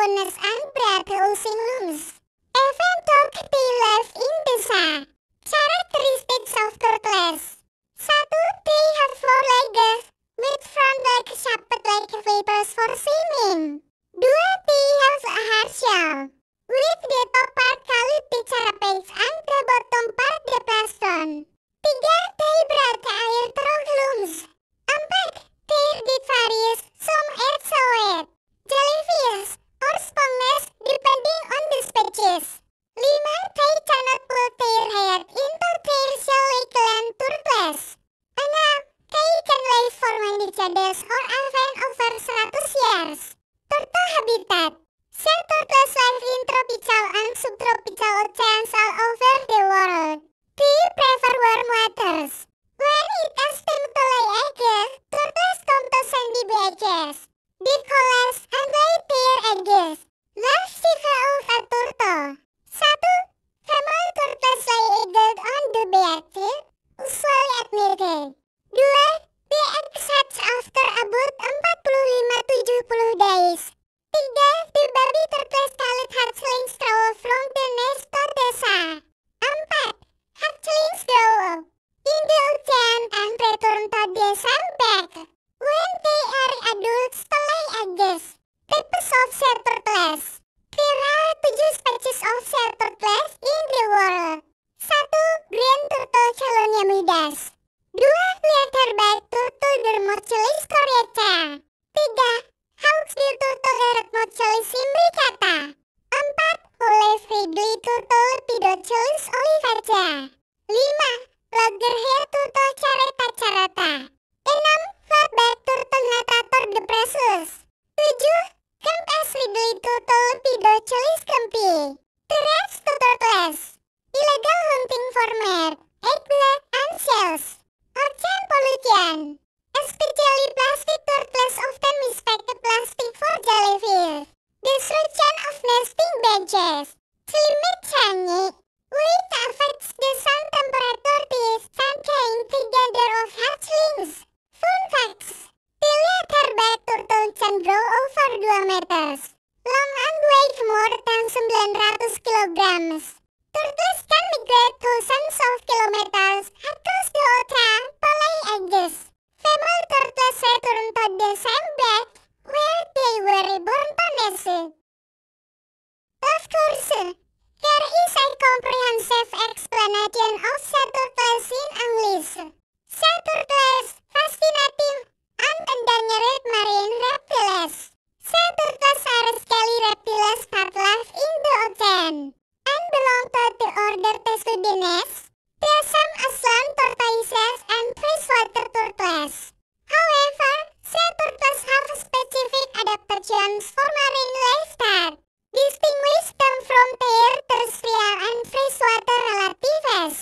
bonus and breath-losing looms. Event talk be live in desa. Characteristics of turtles. 1. They have 4 legs, with front legs shaped like vapors for swimming. 2. They have a hard shell, with the top part called the carapace and the bottom part the plaston. 3. They breathe air through gills. 4. Their diet varies, some are solid, jellyfish, or sponges depending on the species. 5. They cannot put their head into their shell like land turtles. 6. They can live for many decades or even over 100 years. Turtle habitat. Sea turtles live in tropical and subtropical oceans all over the world. They prefer warm waters. When it is time to lay eggs, turtles come to sandy beaches. They collapse and lay their eggs. Life cycle of a turtle. 1. Female turtles lay eggs on the beach, usually at midday. 2. The eggs hatch after about 45-70 days. 3. The baby turtles called hatchlings grow from the nest to the sea. 4. Hatchlings grow in the ocean and return to the sandbank when they are adults to lay eggs. Types of sea turtles. There are 7 species of sea turtles in the world. 1. Green turtle Chelonia midas. 2. Leatherback turtle Dermochelis coriaca. 3. Hawksbill turtle Eretmochelis imbricata. 4. Olive ridley turtle Lepidochelis olivaca. 5. Loggerhead turtle Caretta carata. 6. Flatback turtle Natator depressus. 7. Kempes ridley turtle Lepidochelis kempi. Threats to turtles. Illegal hunting for meat, egg and shells. Ocean pollution. Especially plastic turtles often mistake plastic for jellyfish. Destruction of nesting benches. Climate change. Which affects the sun temperature is sunshine together of hatchlings. Fun facts. The leatherback turtle can grow over 2 meters long and weigh more than 900 kilograms. Turtles can migrate thousands of kilometers across the ocean to lay eggs. Female turtles return to the same bed where they were reborn to nest. Of course, there is a comprehensive explanation of sea turtles in English. Sea turtles, fascinating and endangered marine reptiles. Sea turtles are scaly reptiles that live in the ocean and belong to the order Testudines, Piasam aslan tortoises and freshwater turtles. However, sea turtles have specific adaptations for marine life that distinguish them from their terrestrial and freshwater relatives.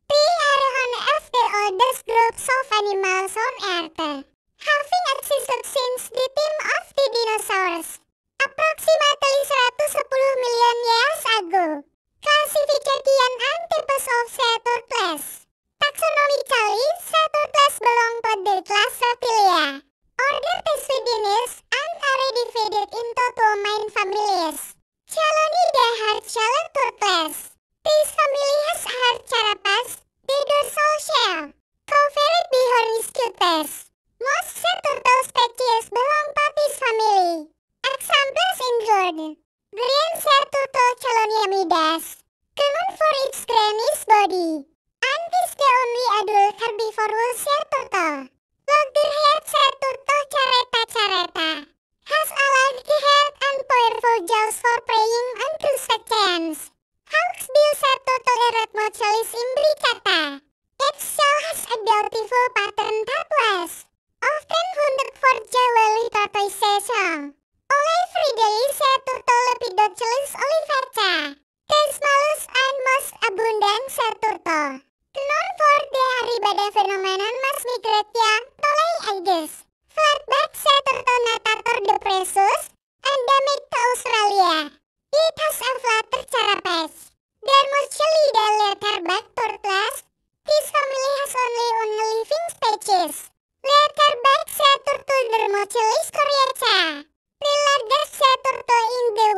They are one of the oldest groups of animals on Earth, having existed since the time of the dinosaurs, approximately 110 million years ago. Classification and types of sea turtles. Taxonomically, sea turtles belong to the class Reptilia, order Testudines, and are divided into 2 main families. Chelonidae hard-shelled turtles. This family has hard carapace, the dorsal shell, covered by horny scutes. Most sea turtle species belong to this family. Examples include green sea turtle Chelonia midas, known for its greenish body, and is the only adult herbivorous sea turtle. Loggerhead sea turtle Caretta carata has a large head and powerful jaws for preying on crustaceans. Hawksbill sea turtle Eretmochelis imbricata. Its shell has a beautiful pattern tattoos, often hunted for jewelry tortoise song. Olive ridley sea turtle Lepidochelis olivaca, the smallest and most abundant sea turtle, known for the Arribada phenomenon mass migration to lay eggs. Flatback sea turtle Natator depressus, endemic to Australia. It has a flatter carapace. Dermochelidae leatherback turtles. This family has only one living species. Leatherback sea turtle Dermochelis coriaca, the largest sea turtle in the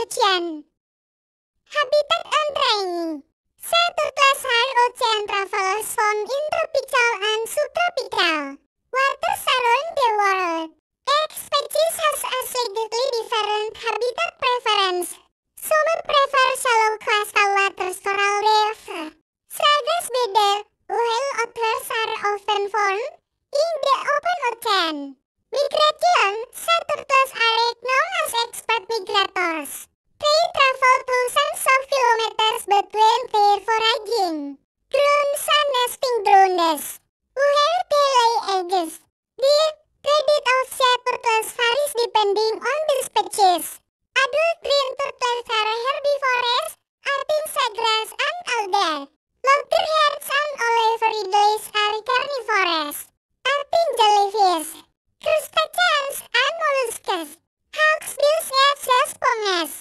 ocean. Habitat and training. Sea turtles are ocean travelers found in tropical and subtropical waters around the world. Each species has a slightly different habitat preference. Some prefer shallow coastal waters, coral reefs, Sargasso Bed, while others are often found in the open ocean. Migration. Sea turtles are known as expert migrators. They travel thousands of kilometers between their foraging grounds and nesting grounds, where they lay eggs. The diet of sea turtles varies depending on the species. Adult green turtles are herbivores, eating seagrass and algae. Loggerheads and olive-ridleys are carnivores, eating jellyfish, crustaceans and mollusks. Hawksbills have sponges.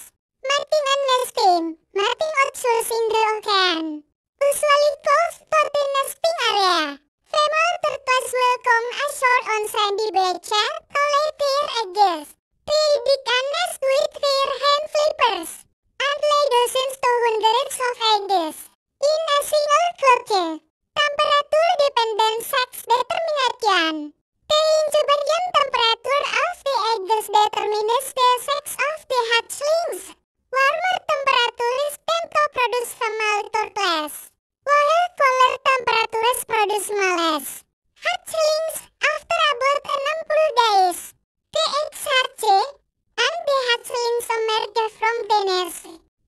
Mating and nesting. Mating occurs in the ocean, usually called the nesting area. Female turtles will come ashore on sandy beaches to lay their eggs. They dig and nest with their hand flippers and lay dozens to hundreds of eggs in a single clutch. Temperature-dependent sex determination. The incubation temperature of the eggs determines the sex of the hatchlings. Warmer temperatures tend to produce female turtles, while cooler temperatures produce males. Hatchlings after about 60 days. The eggs hatch and the hatchlings emerge from the nest.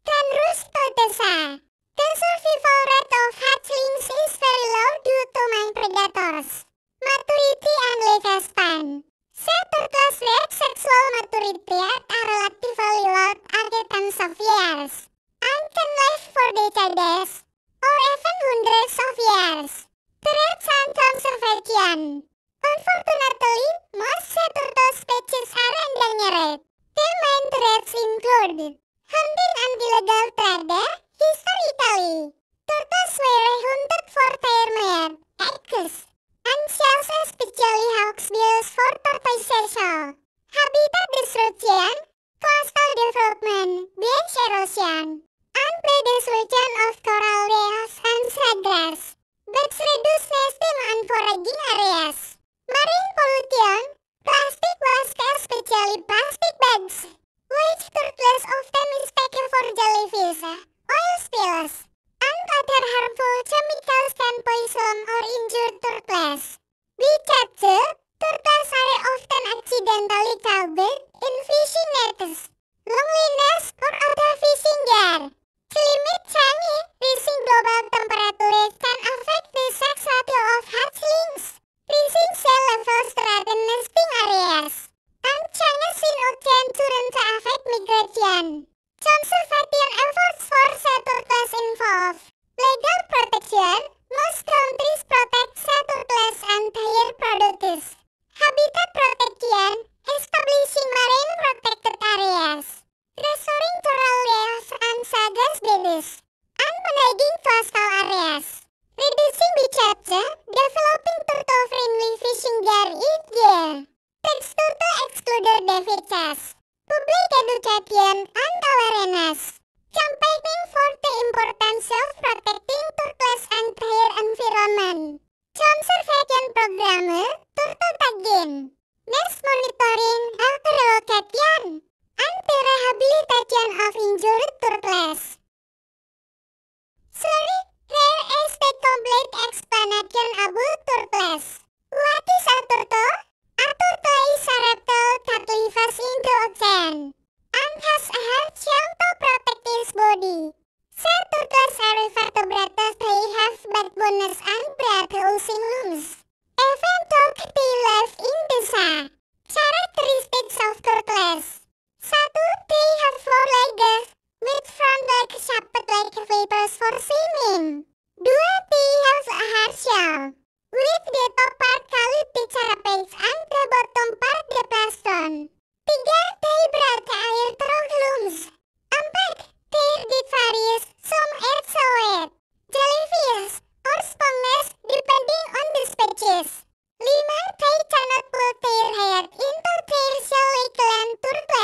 Can roost to the sea. The survival rate of hatchlings is very low due to main predators. Maturity and lifespan. Sea turtles reach sexual maturity at a relatively low tens of years, and can live for decades, or even hundreds of years. Threats and conservation. Unfortunately, most sea turtle species are endangered. The main threats include hunting and illegal trade. Historically, turtles were hunted for their meat, eggs, and shells, especially hawksbills for tortoiseshell. Habitat destruction, coastal development, beach erosion, and the destruction of coral reefs and seagrass. Birds reduce nesting and foraging areas. Marine pollution, plastic waste, especially plastic bags, which turtles often mistake for jellyfish, oil spills, and other harmful chemicals can poison or injure turtles. Beach turtles are often accidentally caught in fishing nets, loneliness, or other fishing gear. Climate change, rising global temperatures can affect the sex ratio of hatchlings. Rising sea levels threaten nesting areas, and changes in ocean currents affect migration. Conservation efforts for sea turtles involve legal protection. Most countries protect sea turtles and their products. Habitat protection, establishing marine protected areas, restoring coral reefs and Sargasso Beds, and managing coastal areas. Reducing beach, developing turtle-friendly fishing gear each year. Text turtle excluded devices. Public education and awareness. Campaigning for the importance of protecting turtles and their environment. Conservation program, turtle tagging, nest monitoring, relocation, and the rehabilitation of injured turtles. Sorry, here is the complete explanation about turtles. What is a turtle? A turtle is a reptile that lives in the ocean and has a hard shell to protect its body. Sea turtles are vertebrates. They have backbones and breath-using lungs. Even though they live in the sea. Characteristics of turtles. 1. They have 4 legs, with front legs shaped like flippers for swimming. 2. They have a hard shell, with the top part called the carapace and the bottom part the plaston. 3. They breathe air through lungs. 4. Their diet varies, some eat solid jellyfish or sponges depending on the species. 5. They cannot put their head into their shell like land turtles.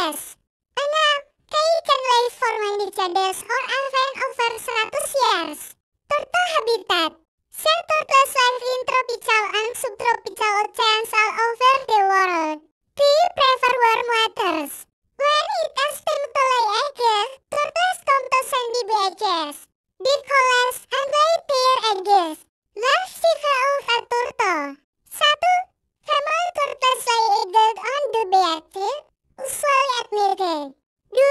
decades or even over 100 years. Turtle habitat. Sea turtles live in tropical and subtropical oceans all over the world. They prefer warm waters. When it is time to lay eggs, turtles come to sandy beaches. They coalesce and lay their eggs. Life cycle of a turtle. 1. Female turtles lay eggs on the beach, usually at midday. 2.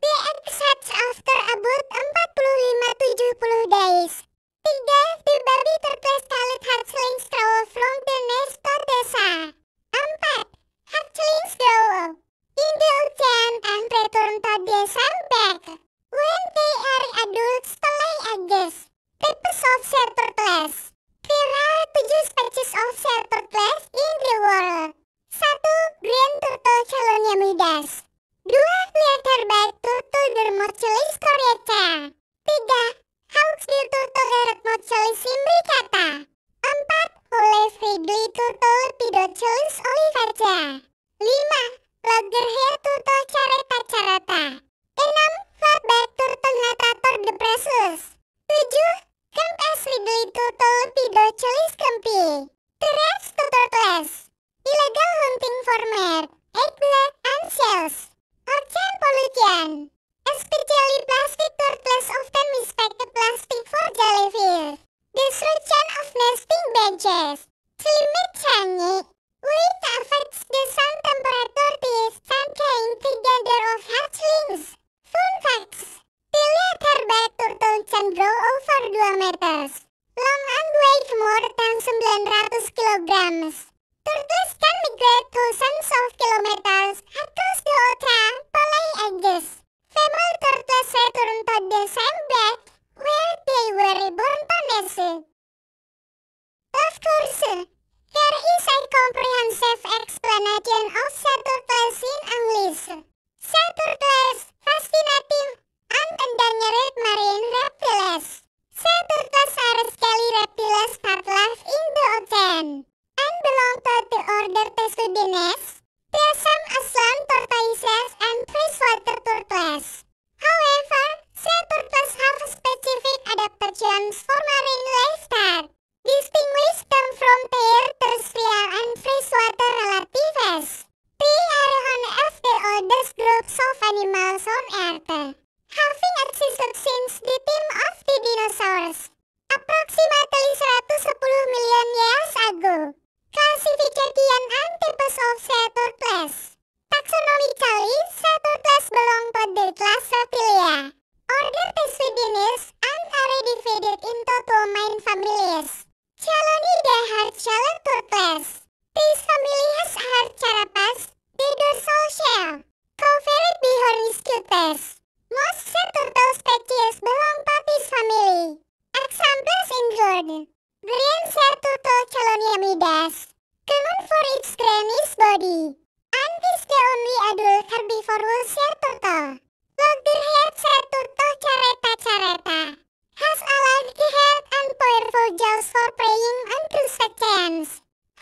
The eggs hatch after about 45-70 days. 3. The baby turtles called hatchlings grow from the nest to the shell. 4. Hatchlings grow up in the ocean and return to the shell back when they are adults to lay eggs. Types of sea turtles. There are 7 species of sea turtles in the world. 1. Green turtle Chelonia midas. 2. Leatherback turtle Dermochilus coriaca. 3. Hawksbill turtle Eretmochilus imbricata. 4. Olive ridley turtle Lepidochilus olivaca. 5. Loggerhead turtle Caretta carata. 6. Flatback turtle Natator depressus. 7. Kempes ridley turtle Lepidochilus kempi. Terrex turtles. Illegal hunting for meat, eggplant, and shells. Ocean pollution. Especially plastic turtles often mistake plastic for jellyfish. Destruction of nesting benches. Climate change. Which affects the sun temperature is sunshine together of hatchlings. Fun facts. The leatherback turtle can grow over 2 meters long and weigh more than 900 kilograms. Turtles can migrate thousands of kilometers across the ocean to lay eggs. Female turtles return to the same bed where they were reborn to nest. Of course, there is a comprehensive explanation of sea turtles in English. Sea turtles, fascinating and endangered marine reptiles. Sea turtles are scaly reptiles that live in the ocean and belong to the order Testudines. They are some aslan tortoises and freshwater turtles. However, sea turtles have specific adaptations for marine life that distinguish them from their terrestrial and freshwater relatives. They are one of the oldest groups of animals on Earth, having existed since the time of the dinosaurs, approximately 110 million years ago. Classification and types of sea turtles. Taxonomically, sea turtles belong to the class Reptilia, order Testudines, and are divided into 2 main families. Chelonidae hard-shelled turtles. This family has hard carapace, the dorsal shell, covered by horny scutes. Most sea turtle species belong to this family. Examples include green sea turtle Chelonia midas, common for its greenish body, and is the only adult herbivorous sea turtle. Loggerhead sea turtle Caretta caretta has a large head and powerful jaws for preying on crustaceans.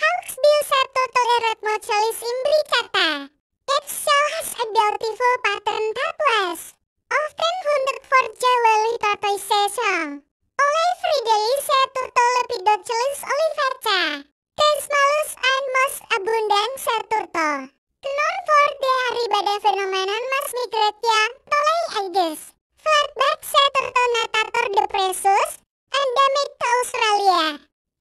Hawksbill sea turtle Eretmochilus imbricata. Its shell has a beautiful pattern tattoos, often hunted for jewelry tortoisation. Olive ridley sea turtle Lepidochilus olivaca. The smallest and most abundant sea turtle. Known for the Arribada phenomenon mass migration to lay eggs. Flatback sea turtle Natator depressus, endemic to Australia.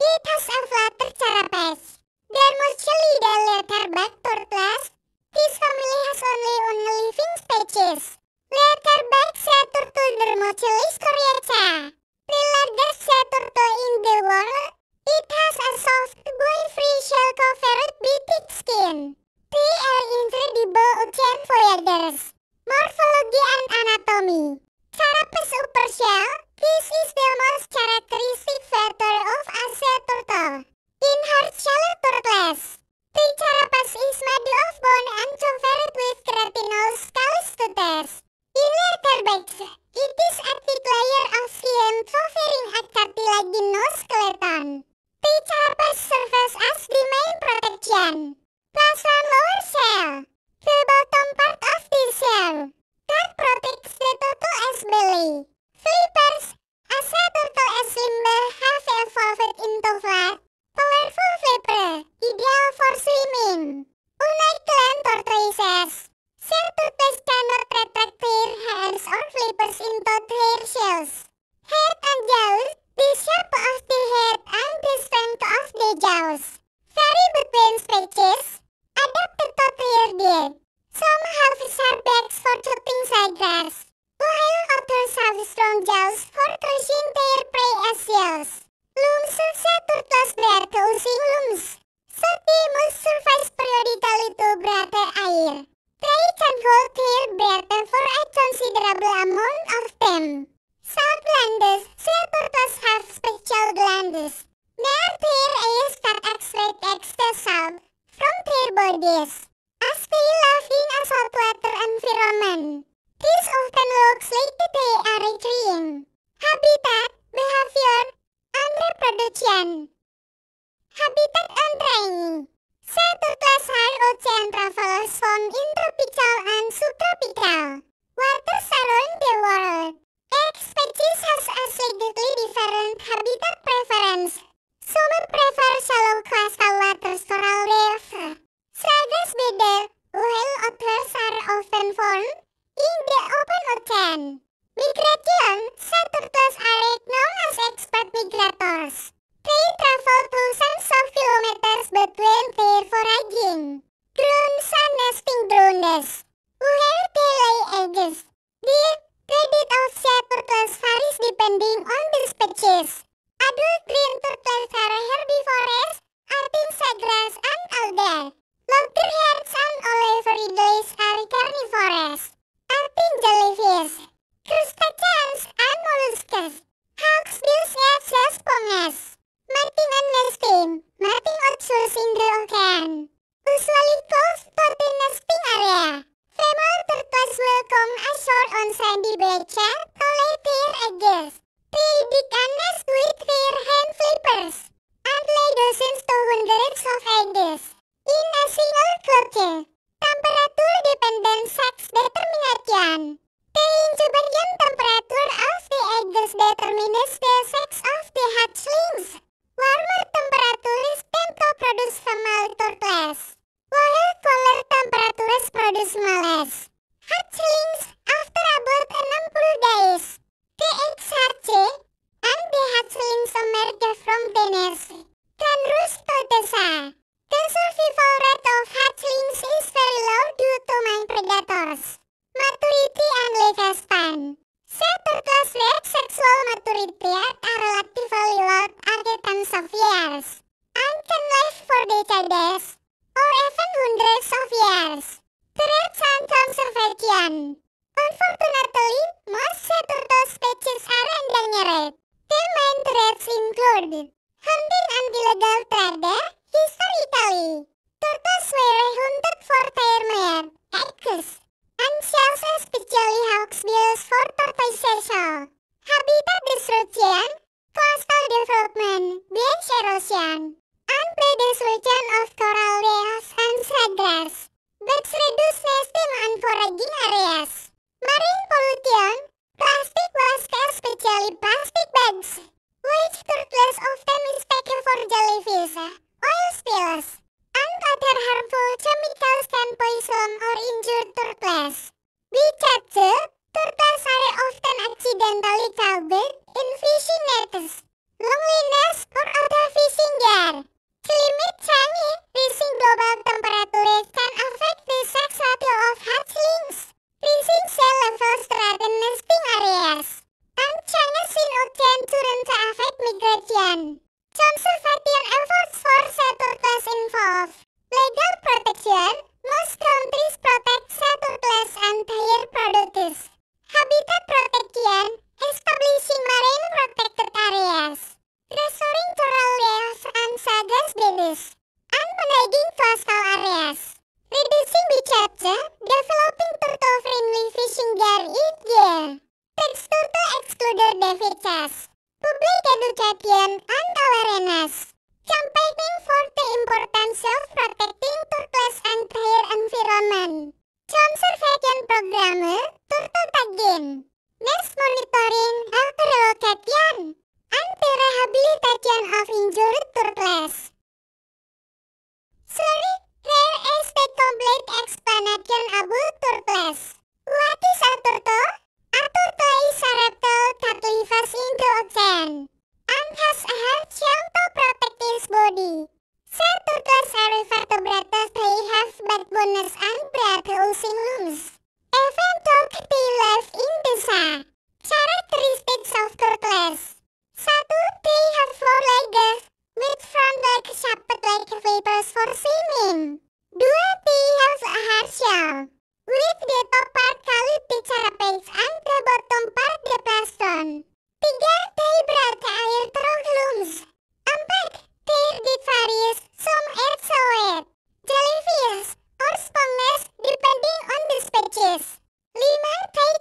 It has a flatter carapace. Dermochilidae leatherback turtles. This family has only one living species. Leatherback sea turtle Dermochilus coriaca. The largest sea turtle in the world. It has a soft, bone-free shell covered by thick skin. They are incredible ocean voyagers. Morphology and anatomy. Carapace upper shell. This is the most characteristic feature of a sea turtle. In hard-shelled turtles, the carapace is made of bone and covered with keratinous scales. In leatherbacks, it is a thick layer of skin covering a cartilaginous skeleton. The carapace serves as the main protection. Plus one lower shell, the bottom part of the shell, that protects the turtle as toad hair shells. Head and jaws. The shape of the head and the strength of the jaws vary between species. Adapted toad hair deer. Some have sharp backs for chopping seagulls, while others have strong jaws for crushing their prey as shells. Lums. Sea-turtles bear crushing lums. They must survive periodically to breathe air. They can hold their breath for a considerable amount of time. Salt glands. Sea-turtles have special glands near their eyes that extract extra salt from their bodies as they live in a saltwater environment. This often looks like they are retreating. Habitat, behavior, and reproduction. Habitat and training. Sea-turtles are ocean travelers found in tropical and subtropical waters around the world. Each species has a slightly different habitat preference. Some prefer shallow coastal waters, coral reef, Sargas beda, while others are often found in the open ocean. Migration. Sea-turtles are known as expert migrators. They travel thousands of kilometers between their foraging grounds and nesting grounds, where they lay eggs. The diet of sea-turtles varies depending on the species. Adult green turtles are herbivorous, eating seagrass and algae. Loggerheads and olive-ridleys are carnivorous, eating jellyfish, crustaceans and mollusks. Hawksbills have sponges. Mating and nesting. Mating occurs in the ocean, usually close to the nesting area. Female turtles will come ashore on sandy beaches to lay their eggs. They dig a nest with their hand flippers and lay dozens to hundreds of eggs in a single clutch. Temperature-dependent sex determination. The incubation temperature of the eggs determines the sex of the hatchlings. Warmer temperatures tend to produce female turtles, while cooler temperatures produce males. Hatchlings, after about 60 days, the eggs hatch and the hatchlings emerge from the nest, can roost to the sea. The survival rate of hatchlings is very low due to main predators. Maturity and lifespan. Sea-turtles reach sexual maturity at a relatively low acquaintance of years, and can live for decades, or even hundreds of years. Threats and conservation. Unfortunately, most sea-turtle species are endangered. The main threats include hunting and illegal trade. Historically, turtles were hunted for their meat, eggs, and shells, especially hawksbills for tortoiseshell. Habitat destruction, coastal development, beach erosion, and the destruction of coral reefs and seagrass. Birds reduce nesting and foraging areas. Marine pollution, plastic waste, especially plastic bags, which turtles often mistake for jellyfish, oil spills, and other harmful chemicals can poison or injure turtles. Becatch, turtles are often accidentally caught in fishing nets, loneliness, or other fishing gear. Climate change, rising global temperatures can affect the sex ratio of hatchlings. Rising sea levels threaten nesting areas, and changes in ocean currents affect migration. Conservation efforts for sea-turtles involve legal protection. Most countries protect sea-turtles and their products. Habitat protection, establishing marine protected areas. Restoring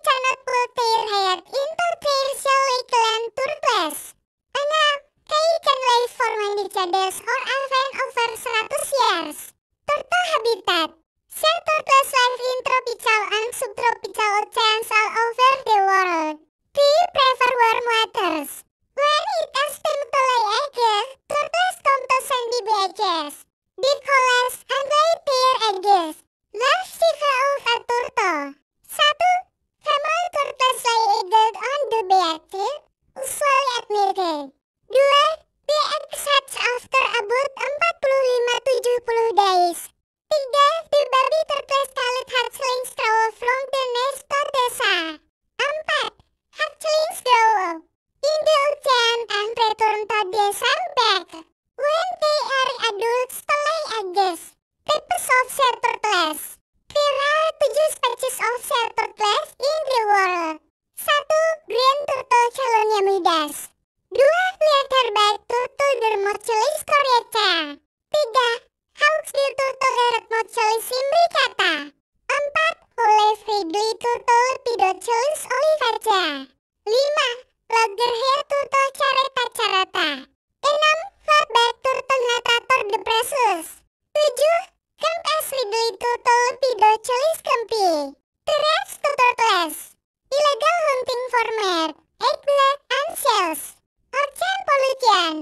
cannot pull their head into their shell like land turtles. Now, they can live for many decades or even over 100 years. Turtle habitat. Sea turtles live in tropical and subtropical oceans all over the world. They prefer warm waters. When it is time to lay eggs, turtles come to sandy beaches. They collapse and lay their eggs. Life cycle of a turtle. 1. Female turtles lay eggs on the beach, usually at midday. 2. The eggs hatch after about 45-70 days. 3. The baby turtles called hatchlings grow from the nest to the shell. 4. Hatchlings grow up in the ocean and return to the shell back when they are adults to lay eggs. Types of sea turtles. There are 7 species of sea turtles in the world. 1. Green turtle Chelonia midas. 2. Leatherback turtle Dermochilus coriaca. 3. Hawksbill turtle Eretmochilus imbricata. 4. Olive ridley turtle Lepidochilus olivaca. 5. Loggerhead turtle Caretta carata. 6. Flatback turtle Natator depressus. 7. Kempes ridley turtle Lepidochilus kempi. Terrex turtles. Illegal hunting for meat, egg, and shells. Ocean pollution.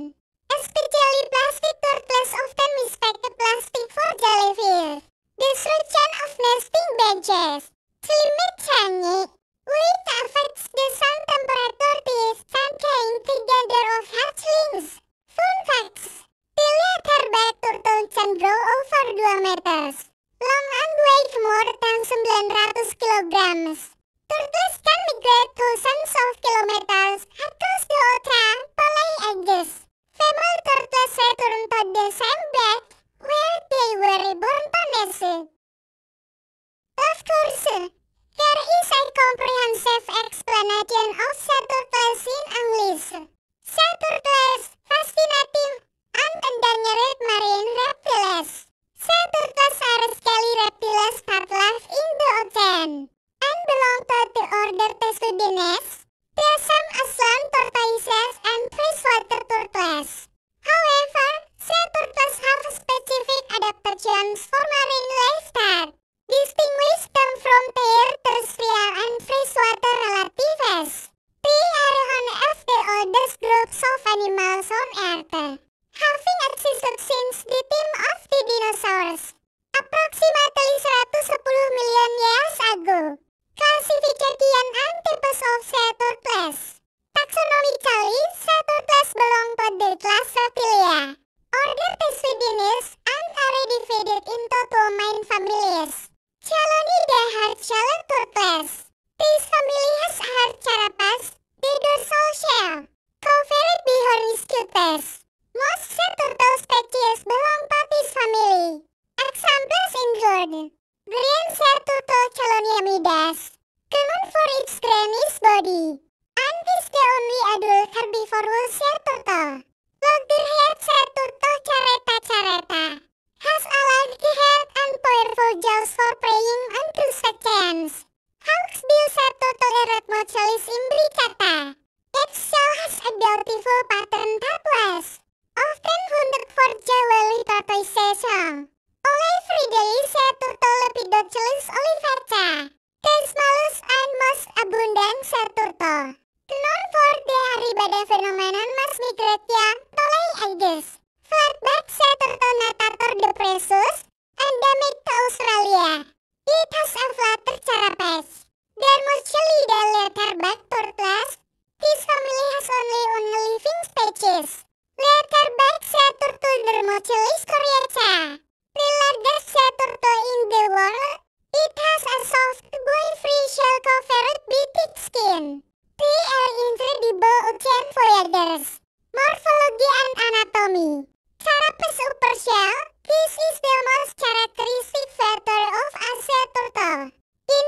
Especially plastic turtles often mistake plastic for jellyfish. Destruction of nesting benches. Climate change. Which affects the sun temperature is sunshine together of hatchlings. Fun facts. The leatherback turtle can grow over 2 meters long and weigh more than 900 kilograms. Turtles can migrate thousands of kilometers across the ocean to lay eggs. Female turtles return to the same bed where they were reborn to nest. Of course, there is a comprehensive explanation of sea turtles in English. Sea turtles, fascinating and endangered marine reptiles. Sea turtles are scaly reptiles that live in the ocean and belong to the order Testudines, Tresem aslan tortoises, and freshwater turtles. However, sea turtles have specific adaptations for marine life that distinguish them from their terrestrial and freshwater relatives. They are one of the oldest groups of animals on Earth, having existed since the time of the dinosaurs, approximately 110 million years ago. Classification and types of sea turtles. Taxonomically, sea turtles belong to the class Reptilia, order Testudines, and are divided into 2 main families. Chelonidae hard-shelled turtles. This family has hard carapace, the dorsal shell, covered by horny scutes. Most sea turtle species belong to this family. Examples include green sea turtle Chelonia midas, common for its greenish body, and is the only adult herbivorous sea turtle. Loggerhead sea turtle Caretta caretta has a large head and powerful jaws for preying on crustaceans. Hawksbill sea turtle Eretmochilus imbricata. Its shell has a beautiful pattern tattoos, often hunted for jewelry tortoisation. Olive ridley sea turtle Lepidochilus olivaca, the smallest and most abundant sea turtle. Known for the Arribada phenomenon mass migration to lay eggs. Flatback sea turtle Natator depressus, endemic to Australia. It has a flatter carapace. Dermochilidae leatherback turtles. This family has only one living species. Leatherback sea turtle Dermochilus coriaca. The largest sea turtle in the world. It has a soft, bone-free shell covered by thick skin. They are incredible ocean voyagers. Morphology and anatomy. Carapace upper shell. This is the most characteristic feature of a sea turtle. In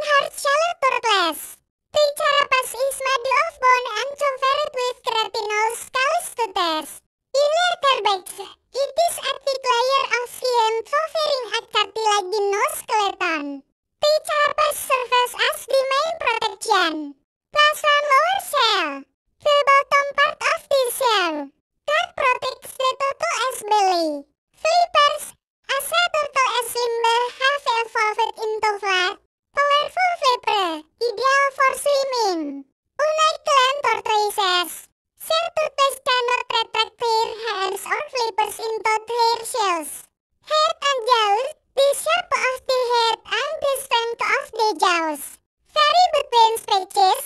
1. Plus on lower shell. The bottom part of the shell. That protects the turtle as belly. Flippers. As a turtle as limber have evolved into flat, powerful flipper, ideal for swimming. Unlike land tortoises, shell turtles cannot retract their hands or flippers into their shells. Head and jaws. The shape of the head and the strength of the jaws vary between species,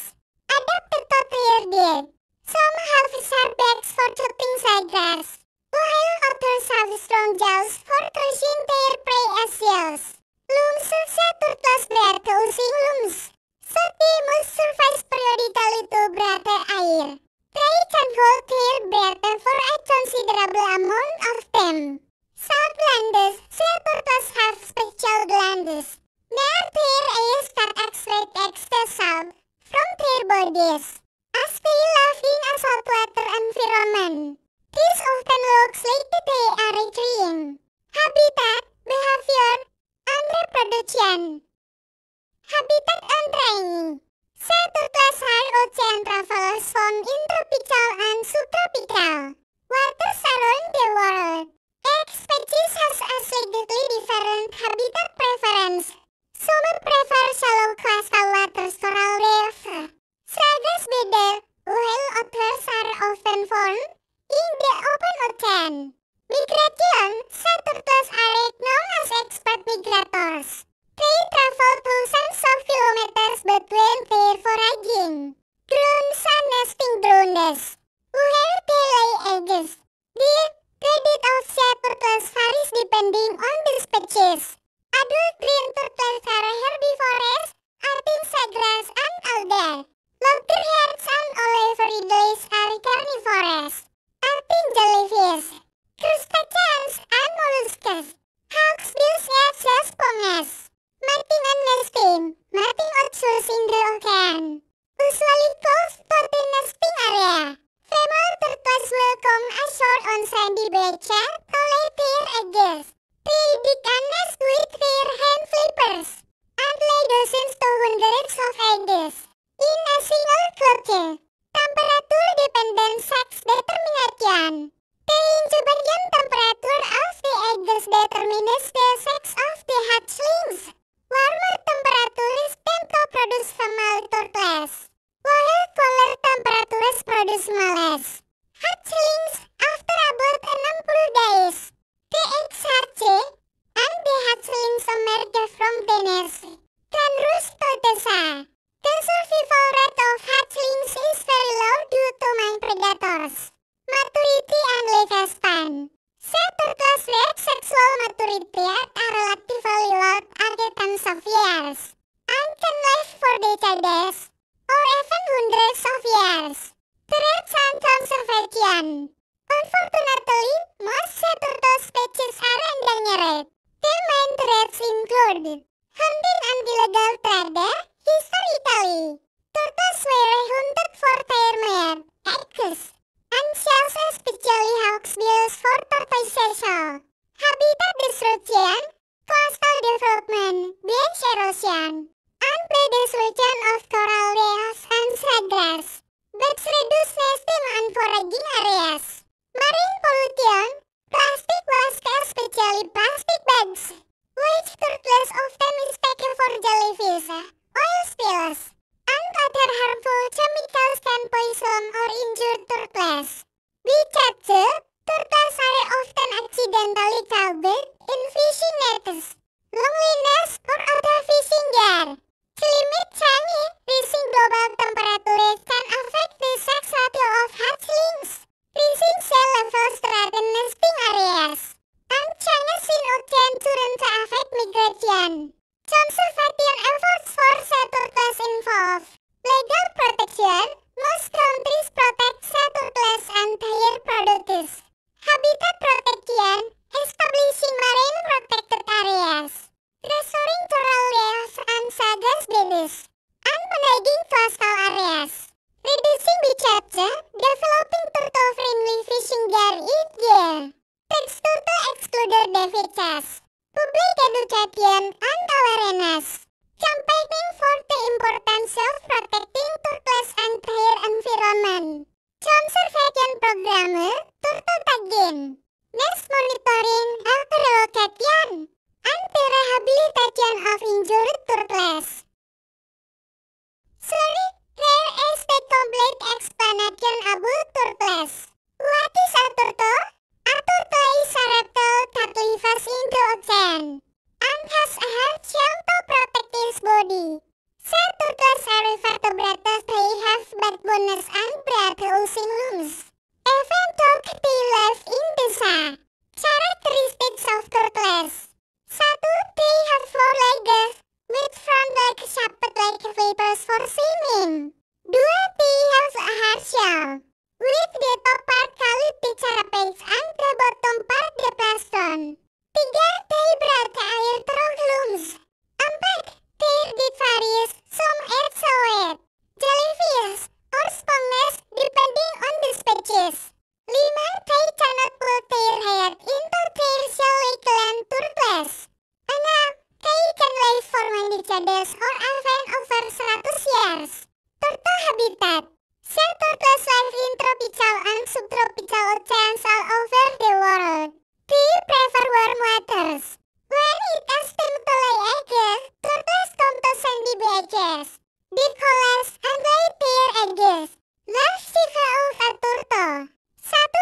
adapted to their diet. Some have sharp backs for chopping seagulls, while others have strong jaws for crushing their prey as shells. Looms. Sea turtles bear crushing looms, so they must survive periodically to breathe air. They can hold their breath for a considerable amount of time. Salt glands. Sea turtles have special glands near their eyes that extract extra salt from their bodies, as they live in a saltwater environment. This often looks like they are retreating. Habitat, behavior, and reproduction. Habitat and training. Sea turtles are ocean travelers found in tropical and subtropical waters around the world. Each species has a slightly different habitat preference. Some prefer shallow coastal waters, coral reef, Sargas beda, while others are often found in the open ocean. Migration. Sea turtles are known as expert migrators. They travel thousands of kilometers between their foraging grounds and nesting grounds, where they lay eggs. The diet of sea turtles varies depending on the species. Adult green turtles are herbivores, eating seagrass and algae. Loggerheads and olive-ridleys are carnivores, eating jellyfish, crustaceans and mollusks. Hawksbills have sponges. Mating and nesting. Mating occurs in the ocean, usually close to the nesting area. Female turtles will come ashore on sandy beaches to lay their eggs. They dig and nest with their hand flippers and lay dozens to hundreds of eggs in a single clutch. Temperature-dependent sex determination. The incubation temperature of the eggs determines the sex of the hatchlings. Warmer temperatures tend to produce female turtles, while cooler temperatures produce males. Hatchlings, after about 60 days, the eggs hatch and the hatchlings emerge from the nest, can roost to the sea. The survival rate of hatchlings is very low due to main predators, maturity and lifespan. Sea turtles reach sexual maturity at a relatively low acquaintance of years, and can live for decades, or even hundreds of years. Threats and conservation. Unfortunately, most sea turtle species are endangered. The main threats include hunting and illegal trade. Historically, turtles were hunted for their meat, eggs, and shells, especially hawksbills for tortoiseshell. Habitat destruction, coastal development, beach erosion, and predation of coral reefs and seagrass. Birds reduce nesting and foraging areas. Marine pollution, plastic waste, especially plastic bags, which turtles often mistake for jellyfish, oil spills, and other harmful chemicals can poison or injure turtles. Becatch, turtles are often accidentally caught in fishing nets, loneliness, or other fishing gear. Climate change, rising global temperatures can affect the sex ratio of hatchlings. Rising sea levels threaten nesting areas, and changes in ocean currents affect migration. Conservation efforts for sea turtles involve legal protection. Most countries protect sea turtles and their products. Habitat protection, establishing marine protected areas, restoring coral reefs and seagrass beds, and managing coastal areas. Reducing becatch, developing turtle-friendly fishing gear each year. Text turtle excluded devices. Public education and awareness. Campaigning for the importance of protecting bonus and Brachyusinums. Event talk they live in desa. Characteristics of turtles. 1. They have 4 legs, with front legs shaped like flippers for swimming. 2. They have a hard shell, with the top part called the carapace and the bottom part the plaston. 3. They breathe air through lungs. 4. Their diet varies, some are solid, jellyfish, or sponges depending on the species. 5. They cannot pull their head into their shell like land turtles. 6. They can live for many decades or even over 100 years. Turtle habitat. Sea turtles live in tropical and subtropical oceans all over the world. They prefer warm waters. When it is time to lay eggs, turtles come to sandy beaches. They coalesce and lay their eggs. Large size of a turtle. 1.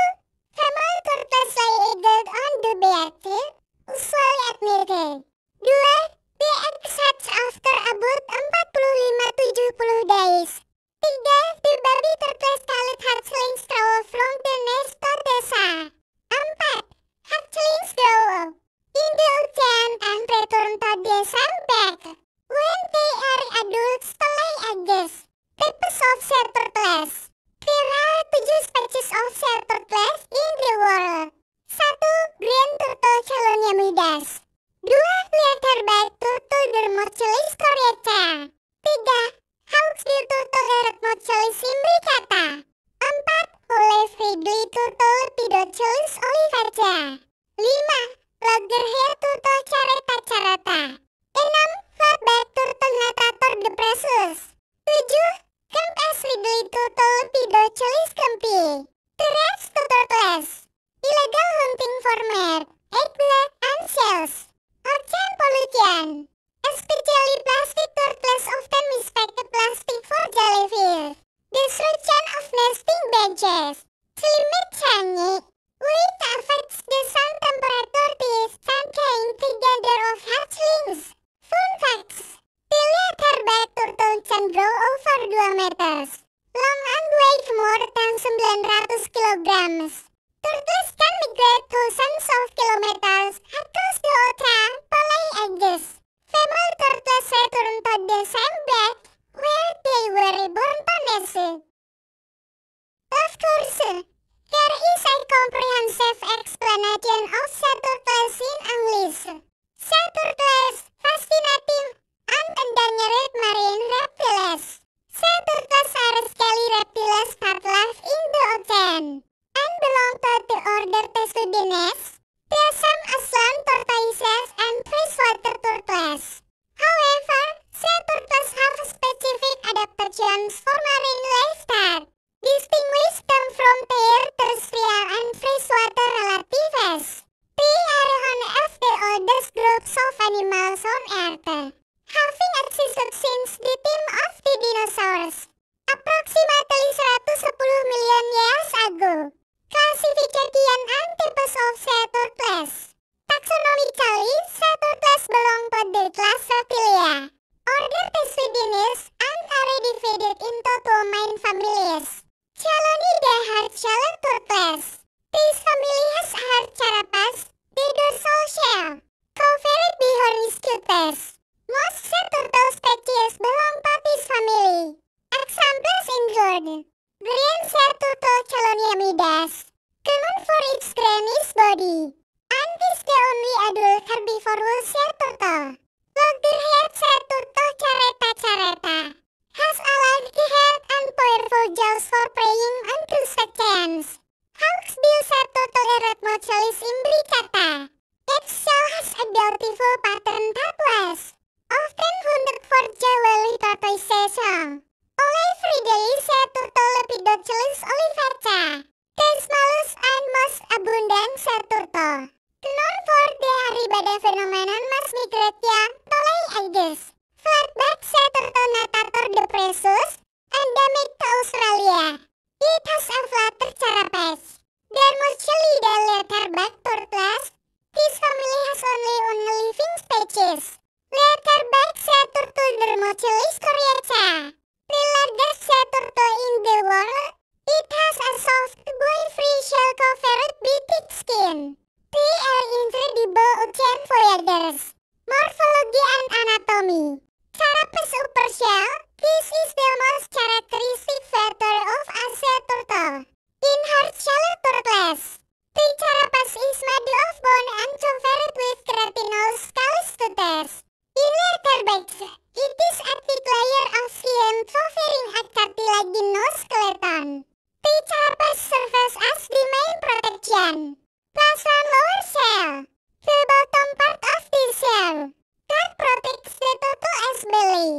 Female turtles lay eggs on the beach, usually at midday. 2. The eggs hatch after about 45-70 days. 3. The baby turtles called hatchlings grow from the nest to the shell. 4. Hatchlings grow up in the ocean and return to the shell back when they are adults to lay eggs. Types of sea turtles. There are 7 species of sea turtles in the world. 1. Green turtle Chelonia midas. 2. Leatherback turtle Dermochilus coriaca. 3. Hawksbill turtle Eretmochilus imbricata. 4. Olive ridley turtle Lepidochilus olivaca. 5. Loggerhead turtle Caretta carata. 6. Flatback turtle Natator depressus. 7. Kempes ridley turtle Lepidochilus kempi. Terrex turtles. Illegal hunting for meat, egg blood, and shells. Ocean pollution. Especially plastic turtles often mistake plastic for jellyfish. Destruction of nesting badges. Climate change. Wind affects the sun temperature this sun can together of hatchlings. Fun facts. The leatherback turtle can grow over 2 meters long and weigh more than 900 kilograms. Turtles can migrate thousands of kilometers across the ocean to lay eggs. Female turtles return to the same bed where they were reborn to nest. Of course, there is a comprehensive explanation of sea turtles in English. Sea turtles, fascinating and endangered marine reptiles. Sea turtles are scaly reptiles that live in the ocean and belong to the order Testudines, Piasam aslan tortoises, and freshwater turtles. However, sea turtles have specific adaptations for marine life that distinguish them from their terrestrial and freshwater relatives. They are one of the oldest groups of animals on Earth, having existed since the time of the dinosaurs, approximately 110 million years ago. Classification and types of sea turtles. Taxonomically, sea turtles belong to the class Reptilia, order Testudines, and are divided into 2 main families. Chelonidae hard-shelled turtles. This family has hard carapace, the dorsal shell, covered by horny scutes. Most sea turtle species belong to this family. Examples include green sea turtle Chelonia midas, common for its greenish body, and is the only adult herbivorous sea turtle. Loggerhead sea turtle Caretta caretta has a large head and powerful jaws for preying on crustaceans. Hawksbill sea turtle Eretmochilus imbricata. Its shell has a beautiful pattern tattoos, often hunted for jewelry tortoisation. Olive ridley sea turtle Lepidochilus olivaca, the smallest and most abundant sea turtle. Known for the Arribada phenomenon mass migration to lay eggs. Flatback sea turtle Natator depressus, endemic to Australia. It has a flatter carapace. Dermochilidae leatherback turtles. This family has only one living species. Leatherback sea turtle Dermochilus coriaca. The largest sea turtle in the world. It has a soft, boil-free shell covered with thick skin. They are incredible ocean voyagers. Morphology and anatomy. Carapace upper shell. This is the most characteristic feature of a sea turtle. In hard-shell turtles, the carapace is made of bone and covered with keratinous callus. In vertebrates, it is a thick layer of skin covering a cartilaginous skeleton. The carapace serves as the main protection. Plus on lower shell. The bottom part of the shell that protects the turtle's belly.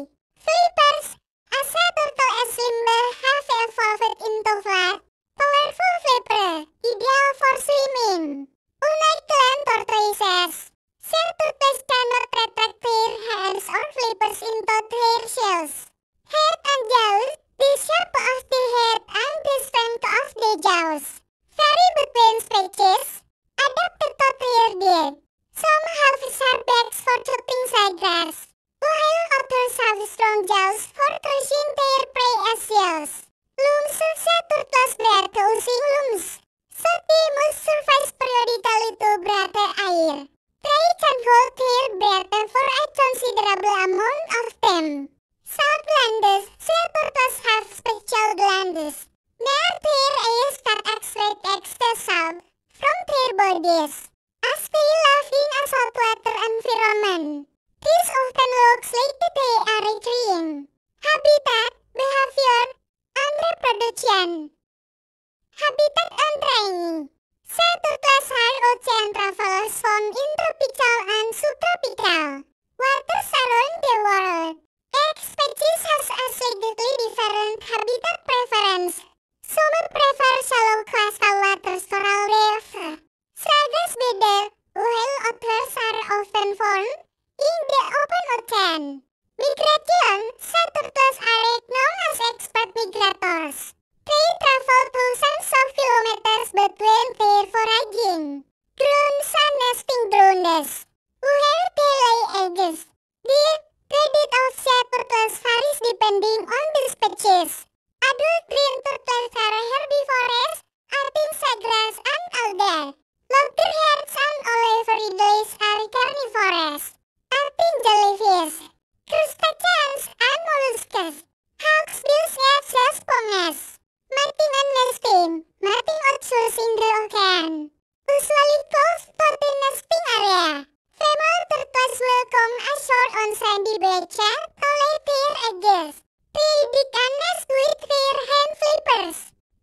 Flippers. A sea turtle's limbs have evolved into flat, powerful flipper, ideal for swimming. Unlike land tortoises, sea turtles cannot retract their hands or flippers into their shells. Head and jaws. The shape of the head and the strength of the jaws vary between species, adapted to their diet. Some have sharp beaks for chopping seagulls, while others have strong jaws for crushing their prey as shells. Looms. Sea turtles bear crushing looms, so they must surface periodically to breathe air. They can hold their breath for a considerable amount of time. Salt glands. Sea turtles have special glands. Near their eyes that extract extra salt from their bodies, as they live in a saltwater environment. This often looks like they are retreating. Habitat, behavior, and reproduction. Habitat and training. Sea turtles are ocean travelers found in tropical and subtropical waters around the world. Each species has a slightly different habitat preference. Some prefer shallow coastal waters, coral reefs, Sargasso Bed, while others are often found in the open ocean. Migration. Sea turtles are known as expert migrators. They travel thousands of kilometers between their foraging grounds and nesting grounds, where they lay eggs. The diet of sea turtles varies depending on the species. Adult green turtles are herbivores, eating seagrass and algae. Loggerheads and olive-ridleys are carnivores, eating jellyfish, crustaceans and mollusks. Hawksbills have sponges. Mating and nesting. Mating occurs in the ocean, usually close to the nesting area. Female turtles will come ashore on sandy beaches to lay their eggs. They dig and nest with their hand flippers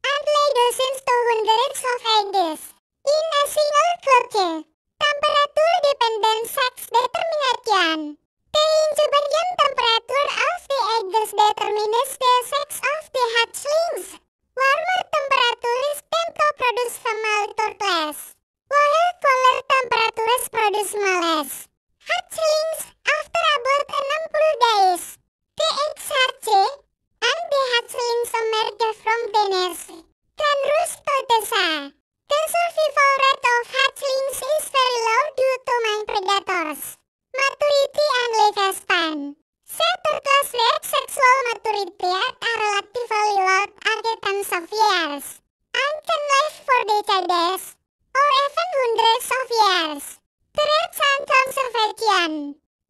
and lay dozens to hundreds of eggs in a single clutch. Temperature-dependent sex determination. The incubation temperature of the eggs determines the sex of the hatchlings. Warmer temperatures tend to produce female turtles, while cooler temperatures produce males. Hatchlings, after about 60 days, the eggs hatch and the hatchlings emerge from the nest, then roost to the sea. The survival rate of hatchlings is very low due to main predators. Maturity and lifespan. Sea turtles reach sexual maturity at a relatively low acquaintance of years, and can live for decades, or even hundreds of years. Threats and conservation.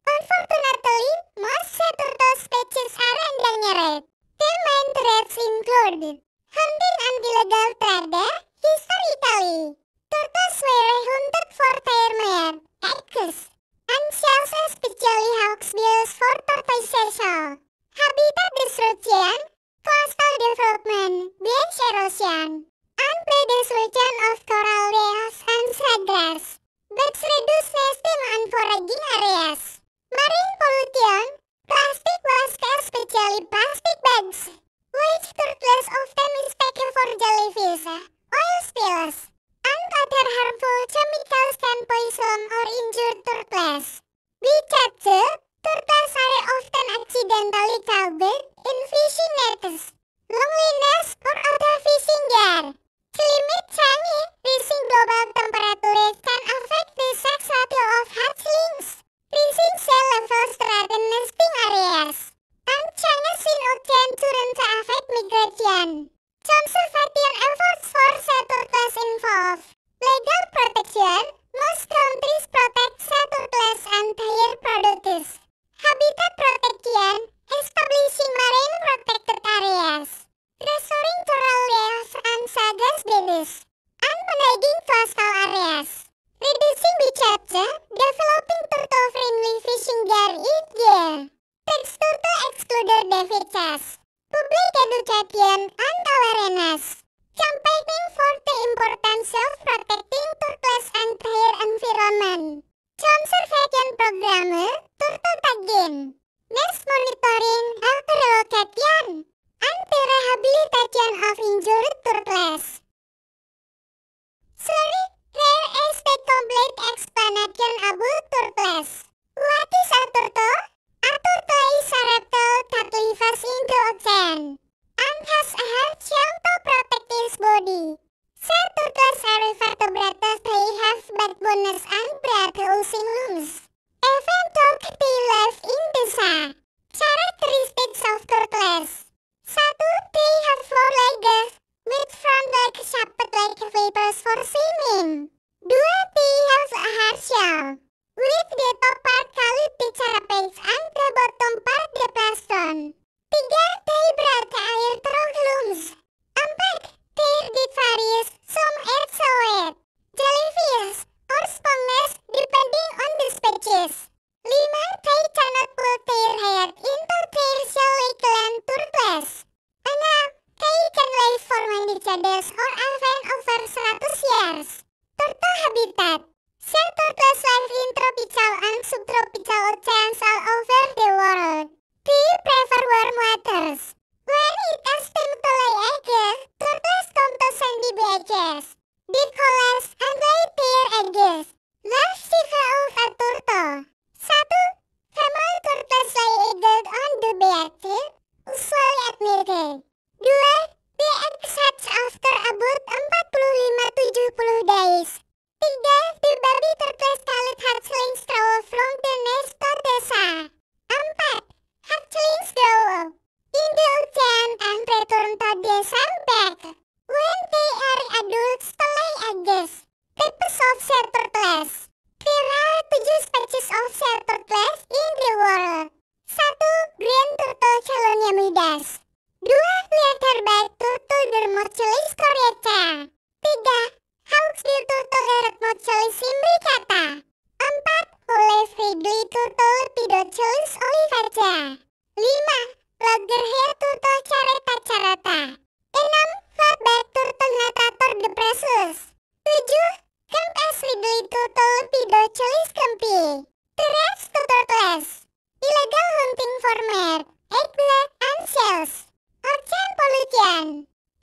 Unfortunately, most sea turtle species are endangered. The main threats include hunting and illegal trade. Historically, turtles were hunted for their meat, eggs, and shells, especially hawksbills for tortoiseshell. Habitat destruction, coastal development, beach erosion, and the destruction of coral reefs and seagrass. Birds reduce nesting and foraging areas. Marine pollution, plastic waste, especially plastic bags, which turtles often mistake for jellyfish, oil spills, and other harmful chemicals can poison or injure turtles. Becatch. Turtles are often accidentally caught in fishing nets, loneliness, or other fishing gear. Climate change. Rising global temperatures can affect the sex ratio of hatchlings. Rising sea levels threaten nesting areas, and changes in ocean and children to affect migration. Conservative efforts for satur class involve legal protection. Most countries protect satur class and their products. Habitat protection, establishing marine protected areas, restoring coral reefs and sagas beaches, and managing coastal areas. Reducing beachage, developing turtle-friendly fishing gear gear. Text turtle excluded devices. Public education and awareness. Campaigning for the importance of protecting turtles and their environment. Conservation program, turtle tagging. Next monitoring, health relocation, and the rehabilitation of injured turtles. Sorry, rare estate complete explanation about turtles. What is a turtle? A turtle is a reptile that lives in the ocean and has a hard shell to protect its body. Sea turtles are vertebrates. They have backbones and breath-using lungs. Even though they live in the sea. Characteristics of turtles. 1. They have 4 legs, with front legs shaped like flippers for swimming. 2. They have a hard shell, with the top part called the carapace and the bottom part the plaston. 3. They breathe air through lungs. 4. Their diet varies, some eat solid, jellyfish, or sponges depending on the species. 5. They cannot pull their head into their shell like land turtles. 6. They can live for many decades or even over 100 years. Turtle habitat. Sea turtles live in tropical and subtropical oceans all over the world. They prefer warm waters. When it is time to lay eggs, turtles come to sandy beaches. They coalesce and lay their eggs. Large size of a turtle. 1. Female turtles lay eggs on the beach, usually at midday. 2. The eggs hatch after about 45-70 days. 3. The baby turtles called hatchlings grow from the nest to the sea. 4. Hatchlings grow in the ocean and return to the sandbag when they are adults to lay eggs. Types of sea turtles. There are 2 species of sea turtles in the world. 1. Green turtle Chelonia midas. 2. Leatherback turtle Dermochilus coriaca. 3. Hawksbill turtle Eretmochilus imbricata. 4. Olive ridley turtle Lepidochilus olivacea. 5. Loggerhead turtle Caretta carata. 6. Flatback turtle Natator depressus. 7. Kempes ridley turtle Lepidochilus kempi. Terrex turtles. Illegal hunting for meat, egg, and shells. Ocean pollution.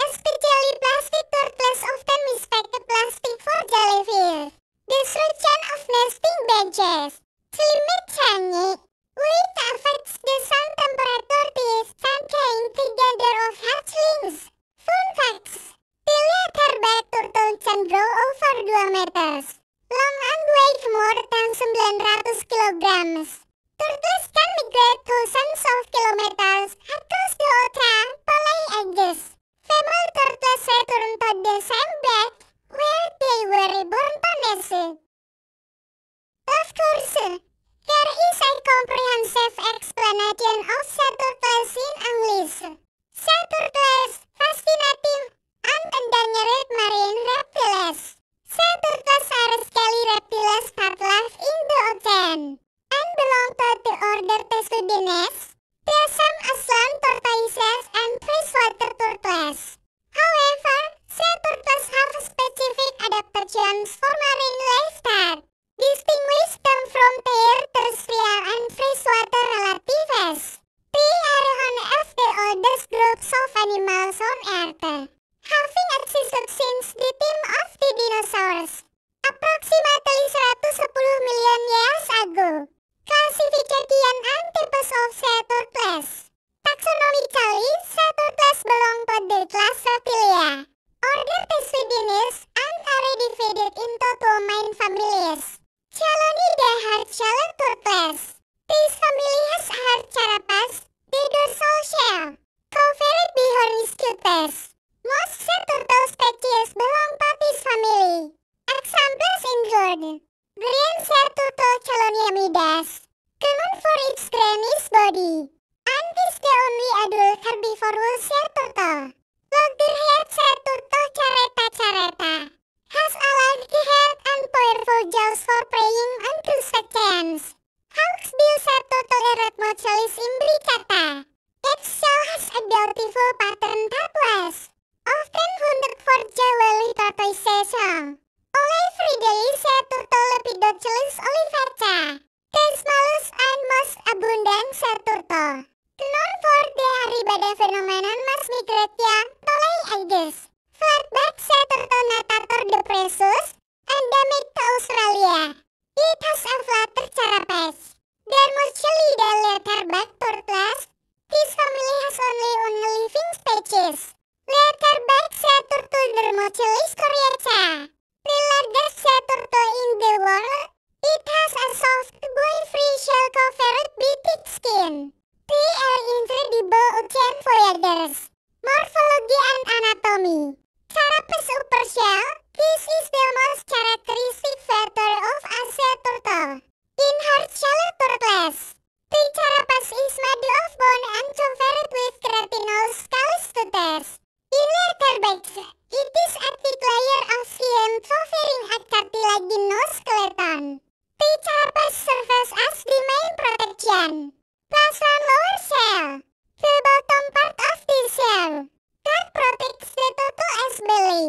Especially plastic turtles often mistake plastic for jellyfish. Destruction of nesting badges. Climate change. Wind affects the sun temperature. This sun can together of hatchlings. Fun facts. The leatherback turtle can grow over 2 meters long and weigh more than 900 kilograms. Turtles can migrate thousands of kilometers across the ocean to lay eggs. Female turtles return to the same bed where they were reborn to nest. Of course, there is a comprehensive explanation of sea turtles in English. Sea turtles, fascinating and endangered marine reptiles. Sea turtles are scaly reptiles that live in the ocean and belong to the order Testudines, Piasam aslan tortoises, and freshwater turtles. However, sea turtles have specific adaptations for marine life that distinguish them from their terrestrial and freshwater relatives. They are one of the oldest groups of animals on Earth, having existed since the time of the dinosaurs, approximately 110 million years ago. Classification and types of sea turtles. Taxonomically, sea turtles belong to the class Reptilia, order Testudines, and are divided into 2 main families. Chelonidae hard-shelled turtles. This family has hard carapace, the dorsal shell, cutest. Most sea turtle species belong to this family. Examples include green sea turtle Cheloniamidas, common for its greenish body, and is the only adult herbivorous sea turtle. Loggerhead sea turtle Caretta caretta has a large head and powerful jaws for preying on crustaceans. Hawksbill sea turtle Eretmochelys imbricata. Its shell has a beautiful patterned tattoos, often hunted for jewelry tortoise song. Oliveridae sea turtle Lepidochelys olivata, the smallest and most abundant sea turtle. Known for the Arribada phenomenon mass migration, Tolei aegis. Flatback sea turtle Natator depressus, endemic to Australia. It has a flatter carapace. Dermochelida leatherback turtles. This family has only one living species. Leatherback sea turtle Dermochelys coriaca, the largest sea turtle in the world. It has a soft, bone-free shell covered with thick skin. They are incredible ocean voyagers. Morphology and anatomy. Carapace upper shell. This is the most characteristic feature of a sea turtle. In hard-shell turtles, the carapace is made of bone and covered with keratinous callus. In leatherbacks, it is a thick layer of skin covering a cartilaginous skeleton. The carapace serves as the main protection. Plus on lower shell. The bottom part of the shell that protects the turtle's belly.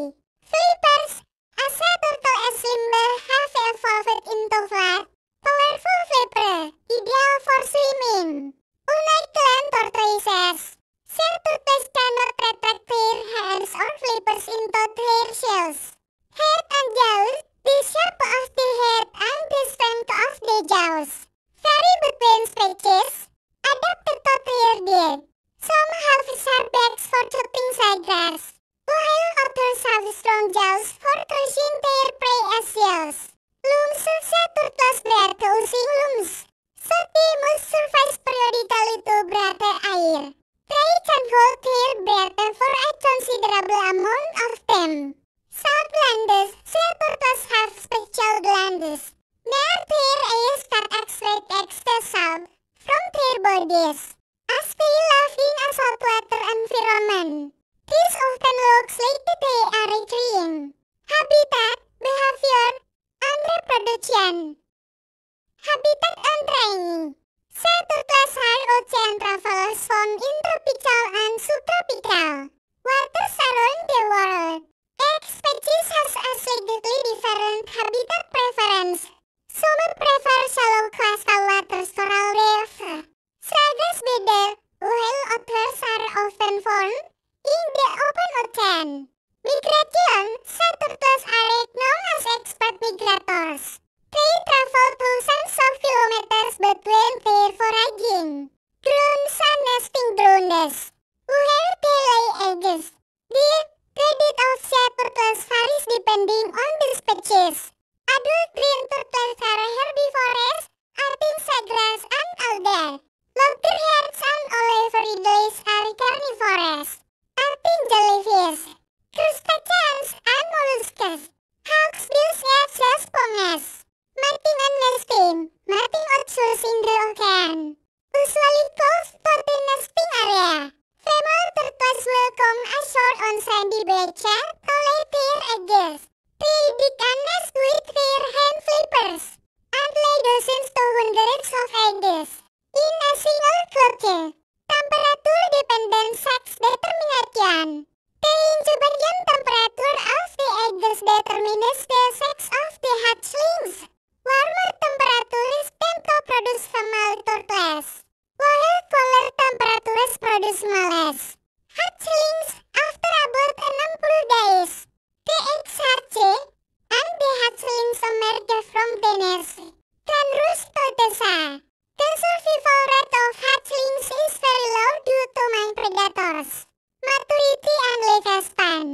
Flippers. A sea turtle's limbs have evolved into flat, powerful flipper, ideal for swimming. Unlike land tortoises, sea turtles cannot retract their hands or flippers into their shells. Head and jaws. The shape of the head and the strength of the jaws vary between species, adapted to their diet. Some have sharp backs for chopping seagulls, while others have strong jaws for crushing their prey as shells. Looms. Sea turtles bear crushing looms, so they must survive periodically to breathe air. They can hold their breath for a considerable amount of time. Salt glands. Sea turtles have special glands near their eyes that extract extra salt from their bodies, as they live in a saltwater environment. This often looks like they are retreating. Habitat, behavior, and reproduction. Habitat and training. Sea turtles are ocean travelers found in tropical and subtropical waters around the world. Each species has a slightly different habitat preference. Some prefer shallow coastal waters, coral reefs, Sargasso Bed, while others are often found in the open ocean. Migration. Sea turtles are known as expert migrators. They travel thousands of kilometers between their foraging grounds and nesting grounds, where they lay eggs. The diet of sea turtles varies depending on the species. Adult green turtles are herbivorous, eating seagrass and algae. Loggerheads and oliveridae are carnivorous, eating jellyfish, crustaceans and mollusks. Hawksbills have sponges. Mating and nesting. Mating occurs in the ocean, usually close to the nesting area. Female turtles will come ashore on sandy beaches to lay their eggs. They dig and nest with their hand flippers and lay dozens to hundreds of eggs in a single clutch. Temperature-dependent sex determination. The incubation temperature of the eggs determines the sex of the hatchlings. Warmer temperatures tend to produce female turtles, while cooler temperatures produce males. Hatchlings, after about 60 days, the eggs hatch, and the hatchlings emerge from the nest, can roost to the sea. The survival rate of hatchlings is very low due to main predators. Maturity and lifespan.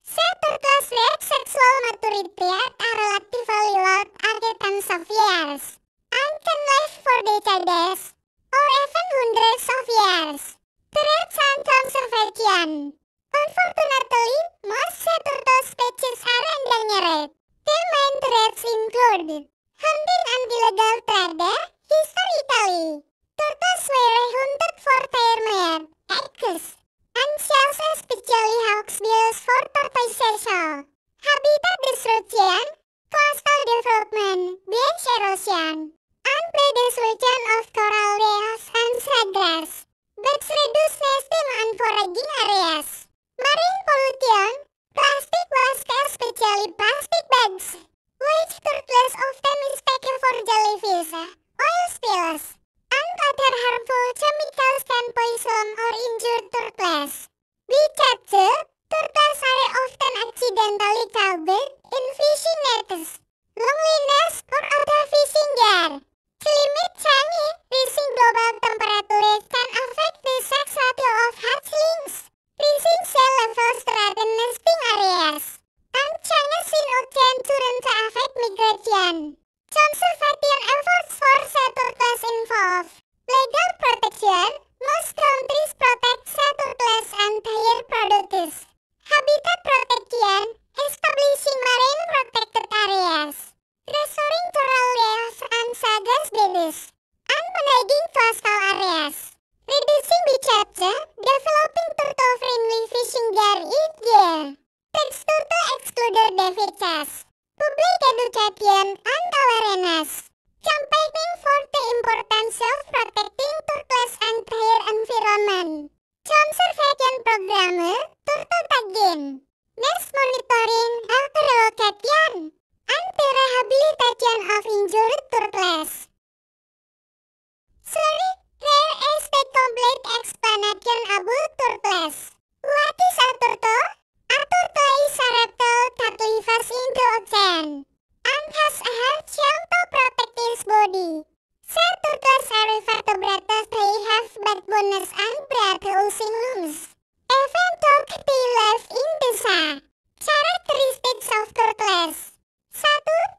Sea turtles reach sexual maturity at a relatively low acquaintance of years, and can live for decades, or even hundreds of years. Threats and conservation. On Unfortunately, most sea turtle species are endangered. Their main threats include hunting and illegal trade. Historically, turtles were hunted for their meat, eggs, and shells, especially hawksbills for tortoiseshell. Habitat destruction, coastal development, beach erosion, predation of coral reefs and seagrass. Birds reduce nesting and foraging areas. Marine pollution, plastic waste, especially plastic bags, which turtles often mistake for jellyfish, oil spills, and other harmful chemicals can poison or injure turtles. Recapture, turtles are often accidentally caught in fishing nets, loneliness, or other fishing gear. Climate change, rising global temperature can affect the sex ratio of hatchlings. Rising sea levels threaten nesting areas, and changes in ocean currents affect migration. Conservation efforts for sea turtles involve legal protection. Most countries protect sea turtles and their products. Habitat protection, establishing marine protected areas, restoring coral reefs and seagrass beaches, and managing coastal areas. Reducing recapture, developing turtle-friendly fishing gear each year. Takes turtle excluder devices. Public education and awareness. Campaigning for the importance of protecting turtles and their environment. Conservation program, turtle tagging. Nest monitoring, health relocation, and the rehabilitation of injured turtles. Sorry, rare estate complete explanation about turtles. What is a turtle? A turtle is a reptile that lives in the ocean and has a hard shell to protect its body. Sea turtles are vertebrates. They have backbones and breath-using lungs. Even though they live in the sea. Characteristics of turtles. 1.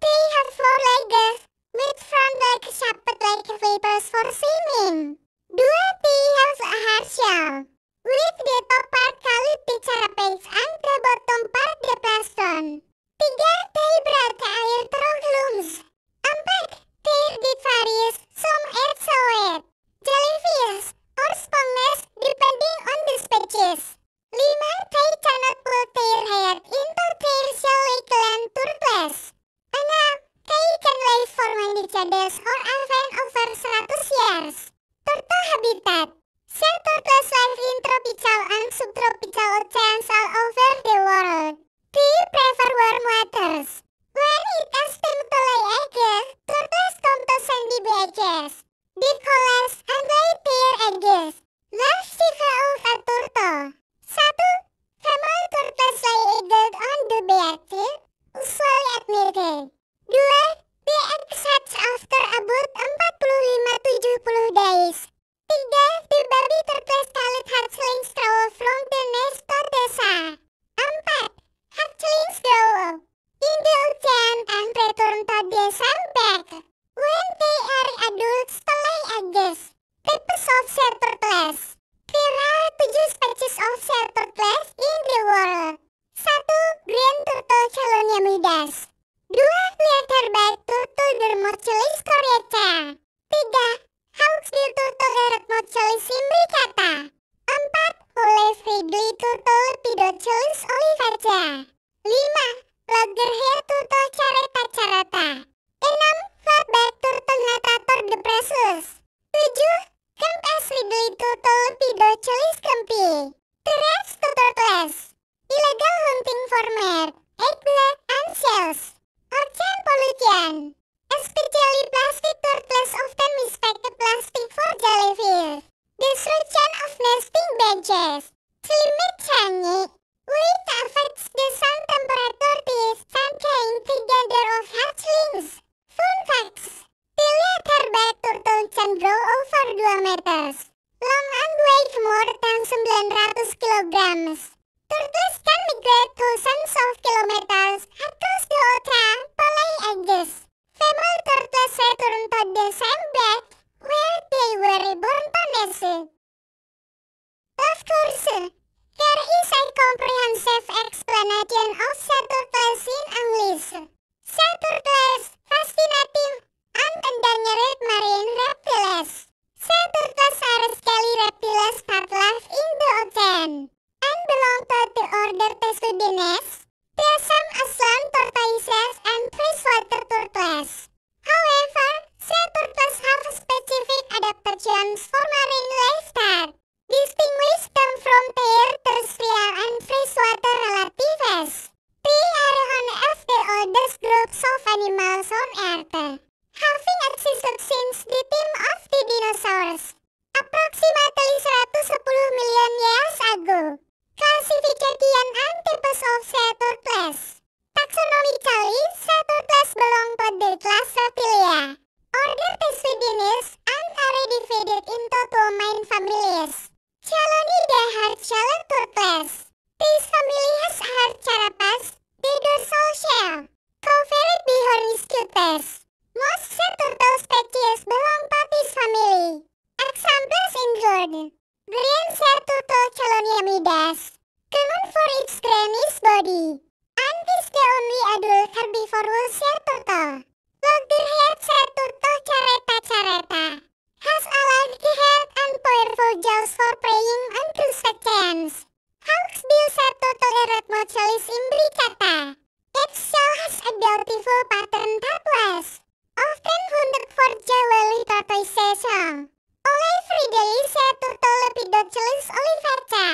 They have 4 legs, with front legs shaped like flippers for swimming. 2. They have a hard shell, with the top part called the carapace and the bottom part the plaston. 3. They breathe air through lungs. 4. Their diet varies, some eat solid, jellyfish, or sponges, depending on the species. 5. They cannot put their head into their shell like land turtles. 6. They can live for many decades or even over 100 years. Turtle habitat. Sea turtles live in tropical and subtropical oceans all over the world. They prefer warm waters. When it is time to lay eggs, turtles come to sandy beaches. They collect and lay their eggs. Let's take a look at turtle. 1. Female turtles lay eggs on the beach, usually at midday. 2. The eggs hatch after about 45-70 days. 3. The baby turtles called hatchlings travel from the nest to the sea. 4. Hatchlings grow up in the ocean and return to the same bed when they are adults to lay eggs. Types of sea turtles. There are 7 species of sea turtles in the world. 1. Green turtle Chelonia midas. 2. Leatherback turtle Dermochilus coriaca. 3. Hawksbill turtle Eretmochilus imbricata. 4. Olive ridley turtle Lepidochilus olivacea. 5. Loggerhead turtle Caretta carata. 6. Flatback turtle Natator depressus. 7. Kempes ridley turtle Lepidochilus kempi. Threats to turtles. Illegal hunting for meat, eggs, and shells. Ocean pollution. Especially plastic turtles often mistake plastic for jellyfish. Destruction of nesting beaches. Climate change, which affects the sun temperature and can the gender of hatchlings. Fun facts. The leatherback turtle can grow over 2 meters long and weigh more than 900 kilograms. Turtles can migrate thousands of kilometers across the ocean to lay eggs. Female turtles return to the same bed where they were reborn to nest. Of course, there is a comprehensive explanation of sea turtles in English. Sea turtles, fascinating and endangered marine reptiles. Sea turtles are scaly reptiles that live in the ocean and belong to the order Testudines. They are some as land tortoises and freshwater turtles. However, sea turtles have specific adaptations for marine life that distinguish them from their terrestrial and freshwater relatives. They are one of the oldest groups of animals on Earth, having existed since the time of the dinosaurs, approximately 110 million years ago. Classification and types of sea turtles. Taxonomically, sea turtles belong to the class Reptilia, order Testudines, and are divided into two main families. Chelonidae hard-shelled turtles. This family has hard carapace, the dorsal shell, covered by horny scutes. Most sea turtle species belong to this family. Examples include green sea turtle Cheloniamidas, common for its greenish body, and is the only adult herbivorous sea turtle. Loggerhead sea turtle Caretta caretta has a large head and powerful jaws for preying on crustaceans. Hawksbill sea turtle Eretmochelys imbricata. Its shell has a beautiful pattern tattoos, often hunted for jewelry tortoisation. Olive ridley sea turtle Lepidochelys olivata,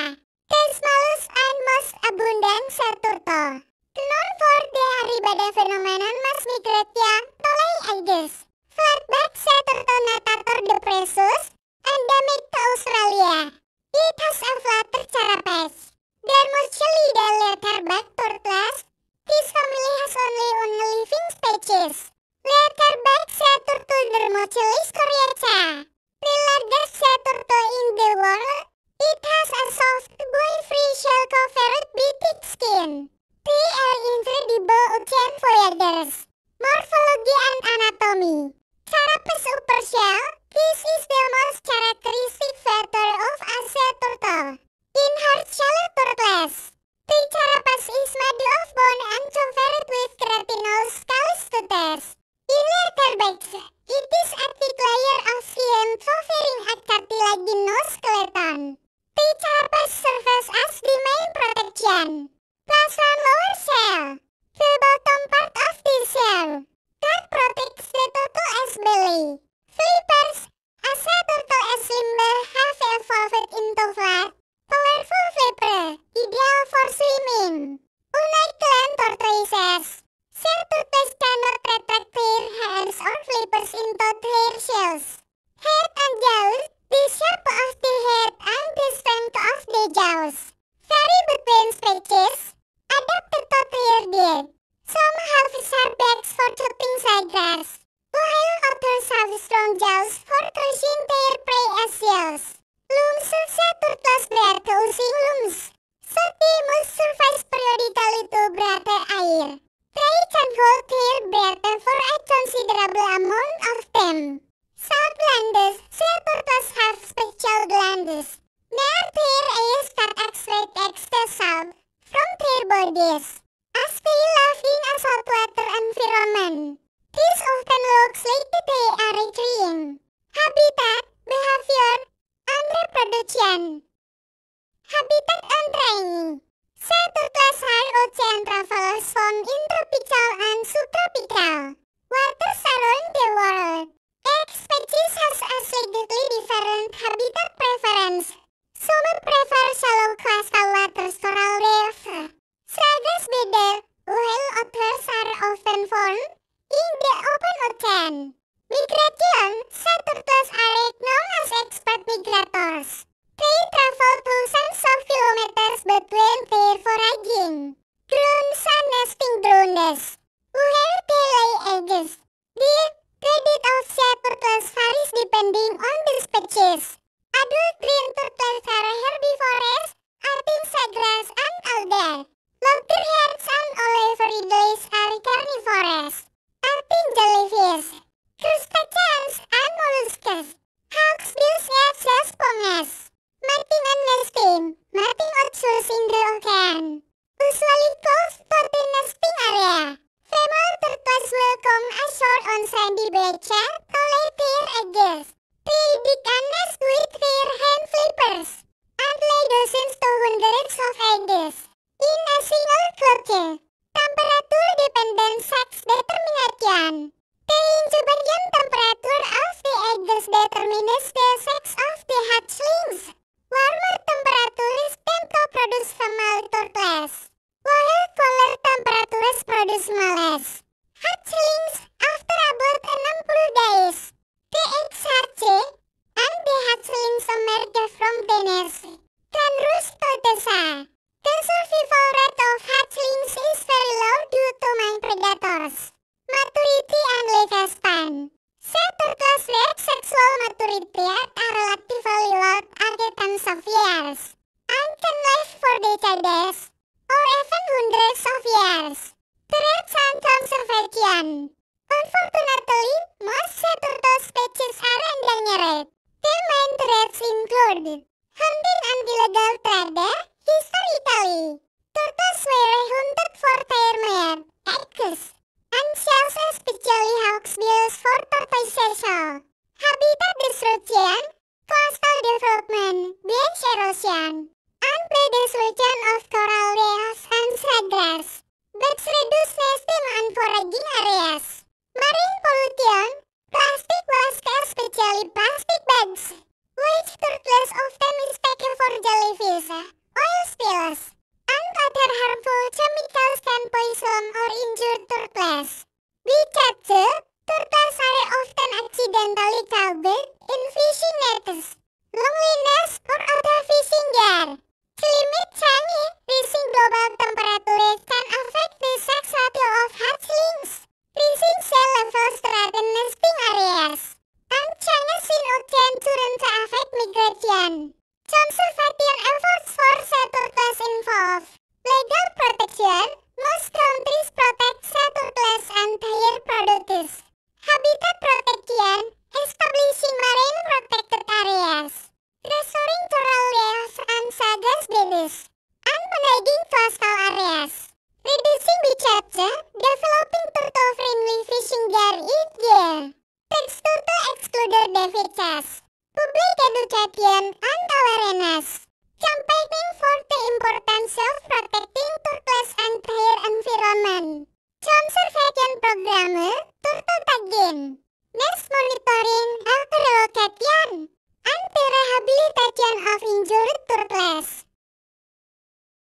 the smallest and most abundant sea turtle. Known for the Aribada phenomenon mass migration Tolei aegis. Flatback sea turtle Natator depressus, endemic to Australia. It has a flatter carapace. Dermochelida leatherback turtles. This family has only one living species. Leatherback sea turtle Dermochelys coriaca, the largest sea turtle in the world. It has a soft, bone-free shell covered by thick skin. They are incredible ocean voyagers. Morphology and anatomy. Carapace upper shell. This is the most characteristic feature of a sea turtle. In hard-shelled turtles, the carapace is made of bone and covered with keratinous scales. In leatherbacks, it is a thick layer of skin covering a cartilaginous skeleton. The carapace serves as the main protection. Plus one lower shell, the bottom part of the shell, that protects the turtle's belly. Flippers. A sea turtle's limbs have evolved into flat, powerful flipper, ideal for swimming. Unlike land tortoises, sea turtles cannot retract their hands or flippers into their shells. Head and jaws. The shape of the head and the strength of the jaws vary between species, adapted to their diet. Some have sharp backs for chopping sigars, while others have strong jaws for crushing their prey as shells. Looms. Sea turtles bear crushing looms, so they must surface periodically to breathe air. They can hold their breath for a considerable amount of time. Subglands. Sea turtles have special glands near their eyes that extract extra salt from their bodies, as they live in a saltwater environment. This often looks like they are retreating. Habitat, behavior, and reproduction. Habitat and training. Sea turtles are ocean travelers found in tropical and subtropical waters around the world. Each species has a slightly different habitat preference. Some prefer shallow coastal waters, coral reef, Sargas beda, while others are often found in the open ocean. Migration. Sea turtles are known as expert migrators. They travel thousands of kilometers between their foraging grounds and nesting grounds, where they lay eggs. The diet of sea turtles varies depending on the species. Adult green turtles are herbivorous, produce family turtles, while cooler temperatures produce males. Hatchlings after about 60 days. The eggs hatch and the hatchlings emerge from the nest. Can roost Totesa. The survival rate of hatchlings is very low due to main predators. Maturity and lifespan. Sea turtles reach sexual maturity at a relatively low age tens of years, and can live for decades, or even hundreds of years. Threats and conservation. Unfortunately, most sea turtle species are endangered. The main threats include hunting and illegal trade. Historically, turtles were hunted for their meat, eggs, and shells, especially hawksbills for tortoiseshell. Habitat destruction, coastal development, beach erosion, and predation of coral reefs and seagrass. Birds reduce nesting and foraging areas. Marine pollution, plastic waste, especially plastic bags, which turtles often mistake for jellyfish, oil spills, and other harmful chemicals can poison or injure turtles. Becatch, turtles are often accidentally caught in fishing nets, loneliness, or other fishing gear. Climate change, rising global temperatures can affect the sex ratio of hatchlings. Rising sea levels threaten nesting areas, and changes in ocean currents affect migration. Conservation efforts for sea turtles involve legal protection. Most countries protect sea turtles and their products. Habitat protection, establishing marine protected areas, restoring coral reefs and seagrass beds, and managing coastal areas. Reducing becatch, developing turtle-friendly fishing gear each year. Text turtle excluded devices. Public education and awareness. Campaigning for the importance of protecting turtles and their environment. Conservation program, turtle tagging, nest monitoring, and relocation, and the rehabilitation of injured turtles.